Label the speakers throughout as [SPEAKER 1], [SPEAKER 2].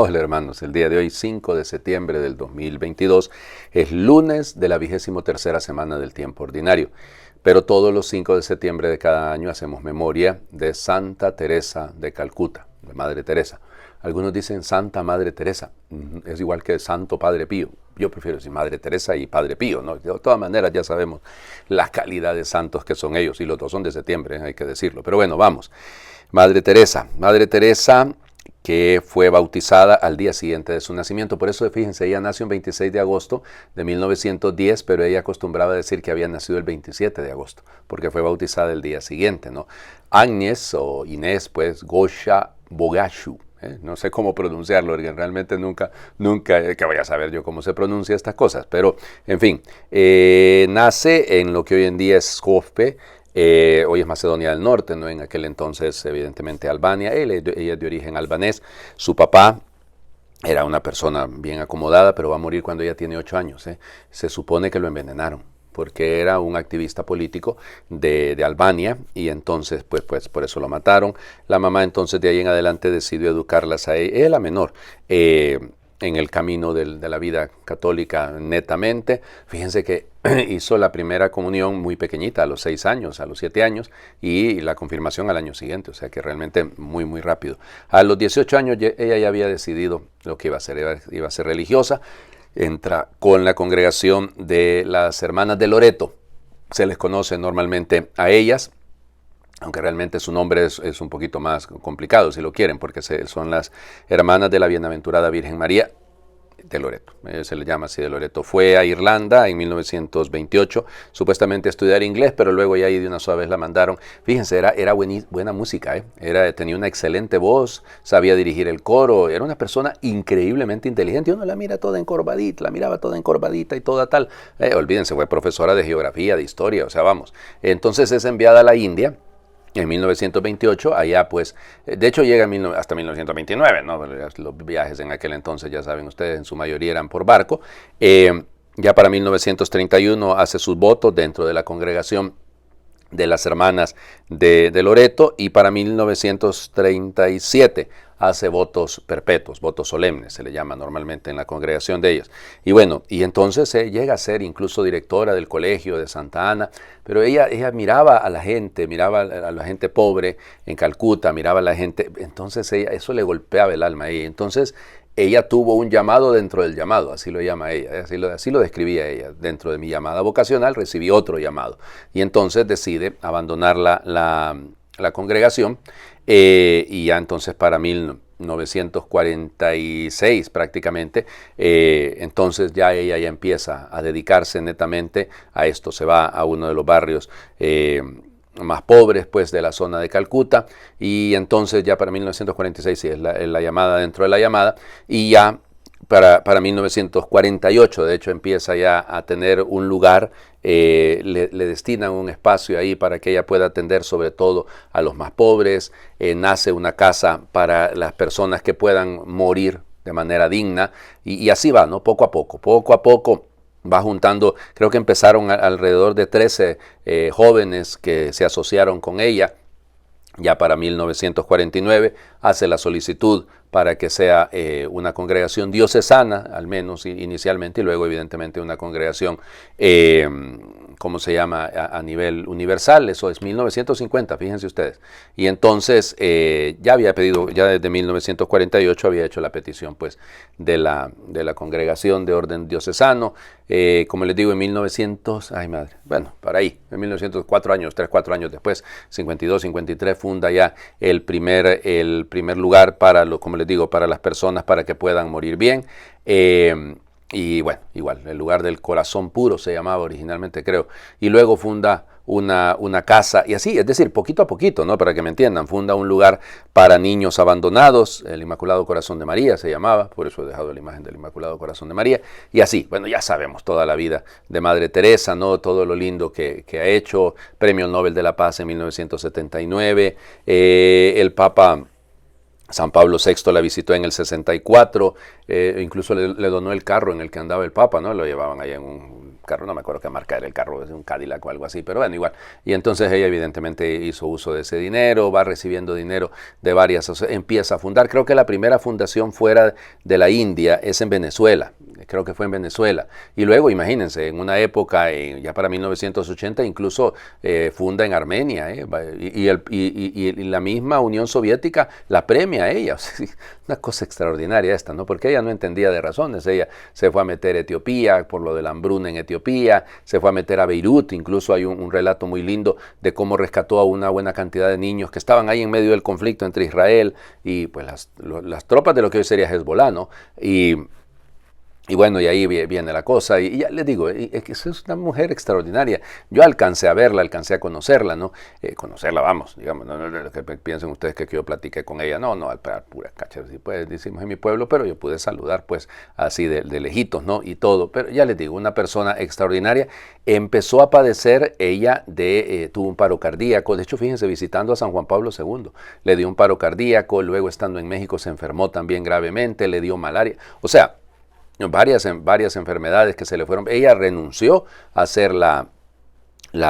[SPEAKER 1] Hola hermanos, el día de hoy 5 de septiembre del 2022 es lunes de la 23ª semana del tiempo ordinario, pero todos los 5 de septiembre de cada año hacemos memoria de Santa Teresa de Calcuta, de Madre Teresa. Algunos dicen Santa Madre Teresa, es igual que Santo Padre Pío. Yo prefiero decir Madre Teresa y Padre Pío, ¿no? De todas maneras ya sabemos la calidad de santos que son ellos, y los dos son de septiembre, hay que decirlo. Pero bueno, vamos. Madre Teresa que fue bautizada al día siguiente de su nacimiento. Por eso, fíjense, ella nació el 26 de agosto de 1910, pero ella acostumbraba a decir que había nacido el 27 de agosto, porque fue bautizada el día siguiente, ¿no? Agnes o Inés, pues, Gosha Bogashu. No sé cómo pronunciarlo, porque realmente nunca, que vaya a saber yo cómo se pronuncia estas cosas, pero, en fin, nace en lo que hoy en día es Skopje. Hoy es Macedonia del Norte, ¿no? En aquel entonces evidentemente Albania. Ella es de origen albanés. Su papá era una persona bien acomodada, pero va a morir cuando ella tiene 8 años. Se supone que lo envenenaron porque era un activista político de Albania, y entonces pues por eso lo mataron. La mamá entonces de ahí en adelante decidió educarlas a ella, la menor, en el camino de la vida católica netamente. Fíjense que hizo la primera comunión muy pequeñita, a los 6 años, a los 7 años, y la confirmación al año siguiente, o sea que realmente muy, muy rápido. A los 18 años ella ya había decidido lo que iba a hacer, iba a ser religiosa. Entra con la congregación de las hermanas de Loreto, se les conoce normalmente a ellas, aunque realmente su nombre es un poquito más complicado, si lo quieren, porque son las hermanas de la Bienaventurada Virgen María de Loreto, se le llama así, de Loreto. Fue a Irlanda en 1928, supuestamente a estudiar inglés, pero luego ya ahí de una sola vez la mandaron. Fíjense, era buena música, tenía una excelente voz, sabía dirigir el coro, era una persona increíblemente inteligente. Uno la mira toda encorvadita, la miraba toda encorvadita y toda tal. Olvídense, fue profesora de geografía, de historia, o sea, vamos. Entonces es enviada a la India en 1928, allá pues, de hecho llega hasta 1929, ¿no? Los viajes en aquel entonces, ya saben ustedes, en su mayoría eran por barco. Ya para 1931 hace sus votos dentro de la congregación de las hermanas de Loreto, y para 1937 hace votos perpetuos, votos solemnes, se le llama normalmente en la congregación de ellas. Y bueno, y entonces llega a ser incluso directora del colegio de Santa Ana, pero ella miraba a la gente pobre en Calcuta, miraba a la gente, entonces eso le golpeaba el alma a ella. Entonces ella tuvo un llamado dentro del llamado, así lo llama ella, así lo describía ella. Dentro de mi llamada vocacional recibí otro llamado, y entonces decide abandonar la congregación, y ya entonces para 1946 prácticamente, entonces ya ella ya empieza a dedicarse netamente a esto. Se va a uno de los barrios más pobres pues de la zona de Calcuta, y entonces ya para 1946 sí, es la llamada dentro de la llamada, y ya para 1948 de hecho empieza ya a tener un lugar, le destinan un espacio ahí para que ella pueda atender sobre todo a los más pobres. Nace una casa para las personas que puedan morir de manera digna, y así va, ¿no? Poco a poco va juntando. Creo que empezaron alrededor de 13 jóvenes que se asociaron con ella. Ya para 1949 hace la solicitud para que sea una congregación diocesana, al menos inicialmente, y luego evidentemente una congregación, ¿cómo se llama?, a nivel universal. Eso es 1950, fíjense ustedes. Y entonces ya había pedido, ya desde 1948 había hecho la petición pues de la congregación de orden diocesano. Como les digo, en 1900, para ahí, en 1904 años, 3-4 años después, 52, 53, funda ya el primer lugar para, como les digo, para las personas para que puedan morir bien. Y bueno, igual, el lugar del corazón puro se llamaba originalmente, creo. Y luego funda una casa, y así, es decir, poquito a poquito, ¿no? Para que me entiendan, funda un lugar para niños abandonados, el Inmaculado Corazón de María se llamaba, por eso he dejado la imagen del Inmaculado Corazón de María. Y así, bueno, ya sabemos toda la vida de Madre Teresa, ¿no? Todo lo lindo que ha hecho. Premio Nobel de la Paz en 1979, el Papa San Pablo VI la visitó en el 64, incluso le donó el carro en el que andaba el Papa, ¿no? Lo llevaban allá en un carro, no me acuerdo qué marca era el carro, es un Cadillac o algo así, pero bueno, igual. Y entonces ella evidentemente hizo uso de ese dinero, va recibiendo dinero de varias, empieza a fundar. Creo que la primera fundación fuera de la India es en Venezuela, creo que fue en Venezuela. Y luego, imagínense, en una época, ya para 1980, incluso funda en Armenia, y la misma Unión Soviética la premia a ella. O sea, una cosa extraordinaria esta, ¿no? Porque ella no entendía de razones. Ella se fue a meter a Etiopía por lo de la hambruna en Etiopía, se fue a meter a Beirut. Incluso hay un relato muy lindo de cómo rescató a una buena cantidad de niños que estaban ahí en medio del conflicto entre Israel y pues las tropas de lo que hoy sería Hezbollah, ¿no? Y bueno, y ahí viene la cosa, y ya les digo, es que es una mujer extraordinaria. Yo alcancé a verla, alcancé a conocerla, ¿no? Conocerla, vamos, digamos, no que piensen ustedes que yo platiqué con ella, no, pura cacha, sí, pues decimos en mi pueblo, pero yo pude saludar, pues, así de lejitos, ¿no? Y todo, pero ya les digo, una persona extraordinaria. Empezó a padecer ella tuvo un paro cardíaco, de hecho, fíjense, visitando a San Juan Pablo II, le dio un paro cardíaco, luego estando en México se enfermó también gravemente, le dio malaria, o sea, varias enfermedades que se le fueron. Ella renunció a ser la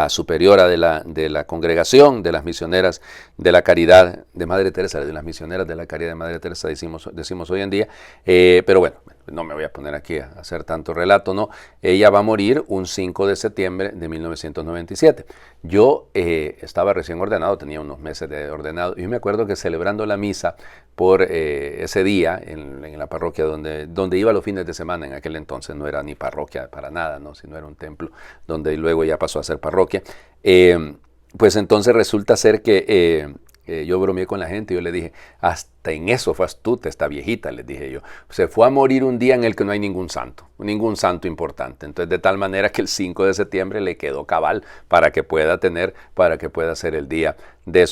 [SPEAKER 1] superiora de la congregación de las misioneras de la caridad de Madre Teresa, de las misioneras de la caridad de Madre Teresa, decimos hoy en día, pero bueno, no me voy a poner aquí a hacer tanto relato, ¿no? Ella va a morir un 5 de septiembre de 1997. Yo estaba recién ordenado, tenía unos meses de ordenado, y me acuerdo que celebrando la misa por ese día en la parroquia donde iba los fines de semana, en aquel entonces no era ni parroquia para nada, ¿no? Sino era un templo donde luego ya pasó a ser parroquia, pues entonces resulta ser que yo bromeé con la gente, yo le dije, hasta en eso fue astuta esta viejita, les dije yo. Se fue a morir un día en el que no hay ningún santo importante. Entonces, de tal manera que el 5 de septiembre le quedó cabal para que pueda ser el día de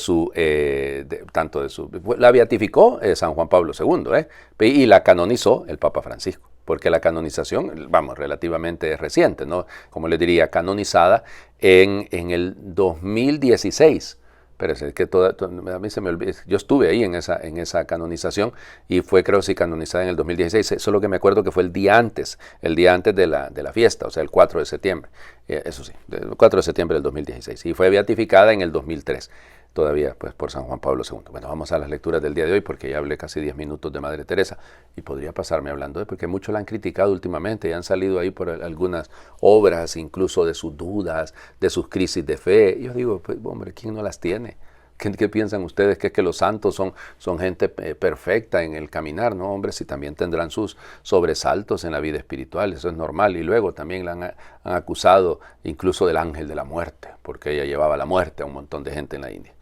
[SPEAKER 1] la beatificó San Juan Pablo II, y la canonizó el Papa Francisco. Porque la canonización, vamos, relativamente reciente, ¿no? Como les diría, canonizada en el 2016. Pero es que a mí se me olvida, yo estuve ahí en esa canonización y fue, creo, sí, canonizada en el 2016, solo que me acuerdo que fue el día antes de la fiesta, o sea, el 4 de septiembre, eso sí, el 4 de septiembre del 2016, y fue beatificada en el 2003, todavía pues por San Juan Pablo II. Bueno, vamos a las lecturas del día de hoy porque ya hablé casi 10 minutos de Madre Teresa y podría pasarme hablando porque muchos la han criticado últimamente y han salido ahí por algunas obras, incluso de sus dudas, de sus crisis de fe. Y yo digo, pues, hombre, ¿quién no las tiene? ¿Qué piensan ustedes? ¿Que es que los santos son gente perfecta en el caminar? No, hombre, si también tendrán sus sobresaltos en la vida espiritual, eso es normal. Y luego también la han acusado incluso del ángel de la muerte, porque ella llevaba la muerte a un montón de gente en la India.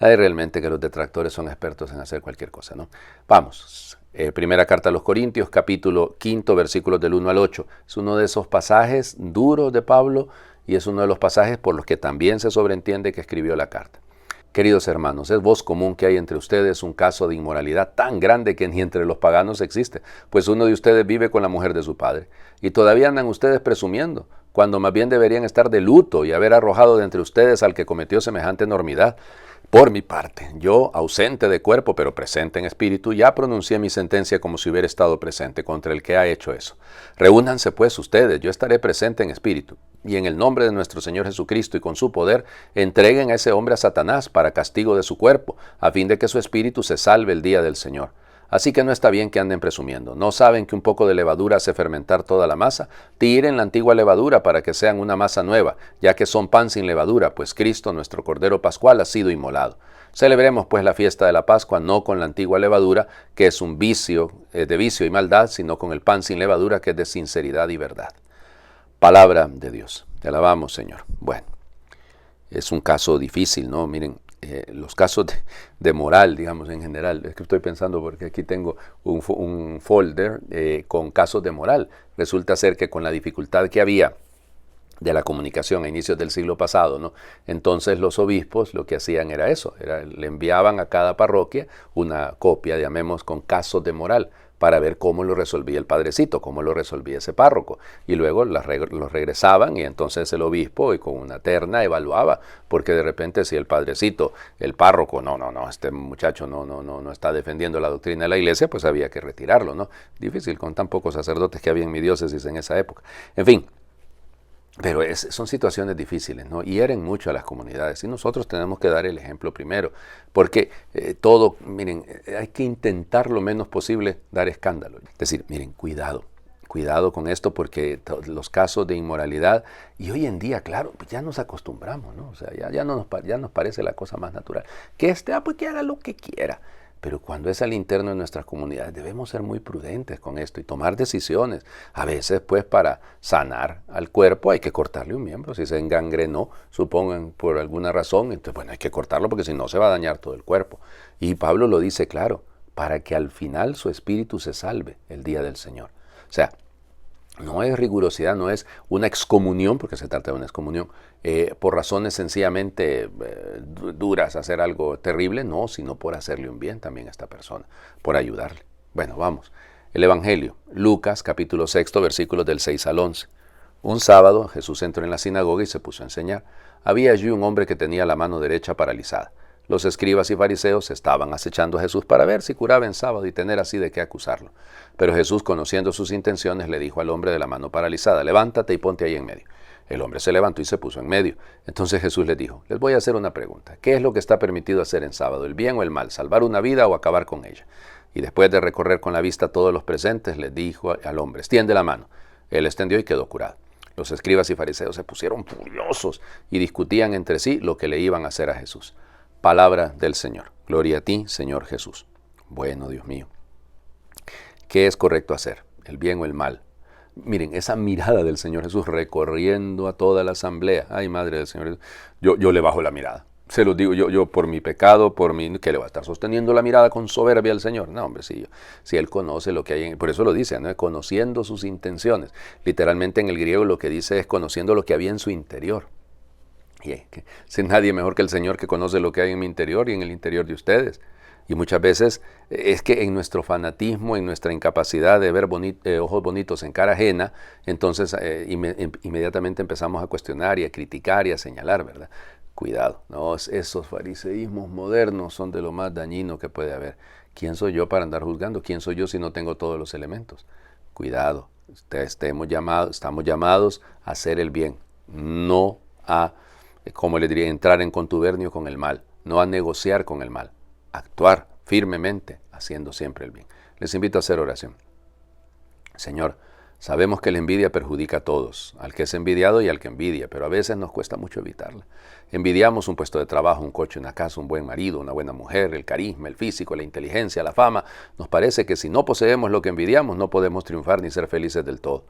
[SPEAKER 1] Hay realmente que los detractores son expertos en hacer cualquier cosa, ¿no? Vamos, primera carta a los Corintios, capítulo 5, versículos del 1 al 8. Es uno de esos pasajes duros de Pablo y es uno de los pasajes por los que también se sobreentiende que escribió la carta. Queridos hermanos, es voz común que hay entre ustedes un caso de inmoralidad tan grande que ni entre los paganos existe, pues uno de ustedes vive con la mujer de su padre, y todavía andan ustedes presumiendo, cuando más bien deberían estar de luto y haber arrojado de entre ustedes al que cometió semejante enormidad. Por mi parte, yo, ausente de cuerpo pero presente en espíritu, ya pronuncié mi sentencia como si hubiera estado presente contra el que ha hecho eso. Reúnanse pues ustedes, yo estaré presente en espíritu, y en el nombre de nuestro Señor Jesucristo y con su poder, entreguen a ese hombre a Satanás para castigo de su cuerpo, a fin de que su espíritu se salve el día del Señor. Así que no está bien que anden presumiendo. ¿No saben que un poco de levadura hace fermentar toda la masa? Tiren la antigua levadura para que sean una masa nueva, ya que son pan sin levadura, pues Cristo, nuestro Cordero Pascual, ha sido inmolado. Celebremos pues la fiesta de la Pascua no con la antigua levadura, que es un vicio, de vicio y maldad, sino con el pan sin levadura, que es de sinceridad y verdad. Palabra de Dios. Te alabamos, Señor. Bueno, es un caso difícil, ¿no? Miren, los casos de moral, digamos, en general. Es que estoy pensando porque aquí tengo un folder con casos de moral. Resulta ser que con la dificultad que había de la comunicación a inicios del siglo pasado, ¿no? Entonces los obispos lo que hacían era eso, le enviaban a cada parroquia una copia, llamemos, con casos de moral, para ver cómo lo resolvía el padrecito, cómo lo resolvía ese párroco. Y luego los regresaban y entonces el obispo, y con una terna, evaluaba, porque de repente si el padrecito, el párroco, no, este muchacho no está defendiendo la doctrina de la iglesia, pues había que retirarlo, ¿no? Difícil con tan pocos sacerdotes que había en mi diócesis en esa época. En fin, Pero son situaciones difíciles, ¿no? Hieren mucho a las comunidades y nosotros tenemos que dar el ejemplo primero, porque miren, hay que intentar lo menos posible dar escándalo. Es decir, miren, cuidado con esto porque los casos de inmoralidad, y hoy en día, claro, pues ya nos acostumbramos, ¿no? O sea, ya nos parece la cosa más natural. Que pues que haga lo que quiera. Pero cuando es al interno de nuestras comunidades debemos ser muy prudentes con esto y tomar decisiones. A veces, pues, para sanar al cuerpo hay que cortarle un miembro. Si se engangrenó, supongan, por alguna razón, entonces, bueno, hay que cortarlo porque si no se va a dañar todo el cuerpo. Y Pablo lo dice claro, para que al final su espíritu se salve el día del Señor. O sea, no es rigurosidad, no es una excomunión, porque se trata de una excomunión, por razones sencillamente duras, hacer algo terrible, no, sino por hacerle un bien también a esta persona, por ayudarle. Bueno, vamos. El Evangelio, Lucas capítulo 6, versículos del 6 al 11. Un sábado Jesús entró en la sinagoga y se puso a enseñar. Había allí un hombre que tenía la mano derecha paralizada. Los escribas y fariseos estaban acechando a Jesús para ver si curaba en sábado y tener así de qué acusarlo. Pero Jesús, conociendo sus intenciones, le dijo al hombre de la mano paralizada, levántate y ponte ahí en medio. El hombre se levantó y se puso en medio. Entonces Jesús les dijo, les voy a hacer una pregunta. ¿Qué es lo que está permitido hacer en sábado, el bien o el mal, salvar una vida o acabar con ella? Y después de recorrer con la vista a todos los presentes, les dijo al hombre, extiende la mano. Él extendió y quedó curado. Los escribas y fariseos se pusieron furiosos y discutían entre sí lo que le iban a hacer a Jesús. Palabra del Señor. Gloria a ti, Señor Jesús. Bueno, Dios mío. ¿Qué es correcto hacer? ¿El bien o el mal? Miren, esa mirada del Señor Jesús recorriendo a toda la asamblea. Ay, Madre del Señor Jesús. Yo le bajo la mirada. Se los digo, yo por mi pecado, que le va a estar sosteniendo la mirada con soberbia al Señor. No, hombre, si Él conoce lo que hay por eso lo dice, ¿no? Conociendo sus intenciones. Literalmente en el griego lo que dice es conociendo lo que había en su interior. Y sin nadie mejor que el Señor que conoce lo que hay en mi interior y en el interior de ustedes. Y muchas veces es que en nuestro fanatismo, en nuestra incapacidad de ver ojos bonitos en cara ajena, entonces inmediatamente empezamos a cuestionar y a criticar y a señalar, ¿verdad? Cuidado, no, esos fariseísmos modernos son de lo más dañino que puede haber. ¿Quién soy yo para andar juzgando? ¿Quién soy yo si no tengo todos los elementos? Cuidado, estamos llamados a hacer el bien, no a, como le diría, entrar en contubernio con el mal, no a negociar con el mal, actuar firmemente haciendo siempre el bien. Les invito a hacer oración. Señor, sabemos que la envidia perjudica a todos, al que es envidiado y al que envidia, pero a veces nos cuesta mucho evitarla. Envidiamos un puesto de trabajo, un coche, una casa, un buen marido, una buena mujer, el carisma, el físico, la inteligencia, la fama. Nos parece que si no poseemos lo que envidiamos, no podemos triunfar ni ser felices del todo.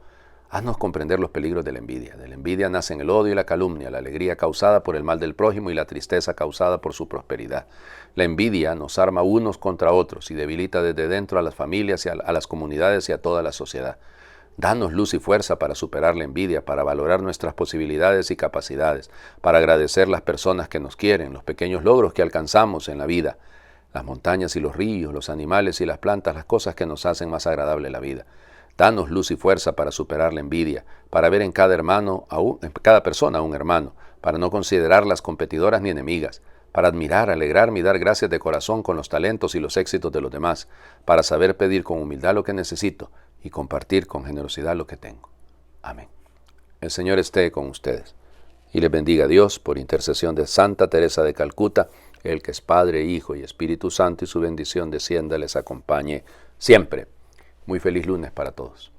[SPEAKER 1] Haznos comprender los peligros de la envidia. De la envidia nacen el odio y la calumnia, la alegría causada por el mal del prójimo y la tristeza causada por su prosperidad. La envidia nos arma unos contra otros y debilita desde dentro a las familias, y a las comunidades y a toda la sociedad. Danos luz y fuerza para superar la envidia, para valorar nuestras posibilidades y capacidades, para agradecer las personas que nos quieren, los pequeños logros que alcanzamos en la vida, las montañas y los ríos, los animales y las plantas, las cosas que nos hacen más agradable la vida. Danos luz y fuerza para superar la envidia, para ver en en cada persona a un hermano, para no considerarlas competidoras ni enemigas, para admirar, alegrarme y dar gracias de corazón con los talentos y los éxitos de los demás, para saber pedir con humildad lo que necesito y compartir con generosidad lo que tengo. Amén. El Señor esté con ustedes y les bendiga Dios por intercesión de Santa Teresa de Calcuta, el que es Padre, Hijo y Espíritu Santo, y su bendición descienda, les acompañe siempre. Muy feliz lunes para todos.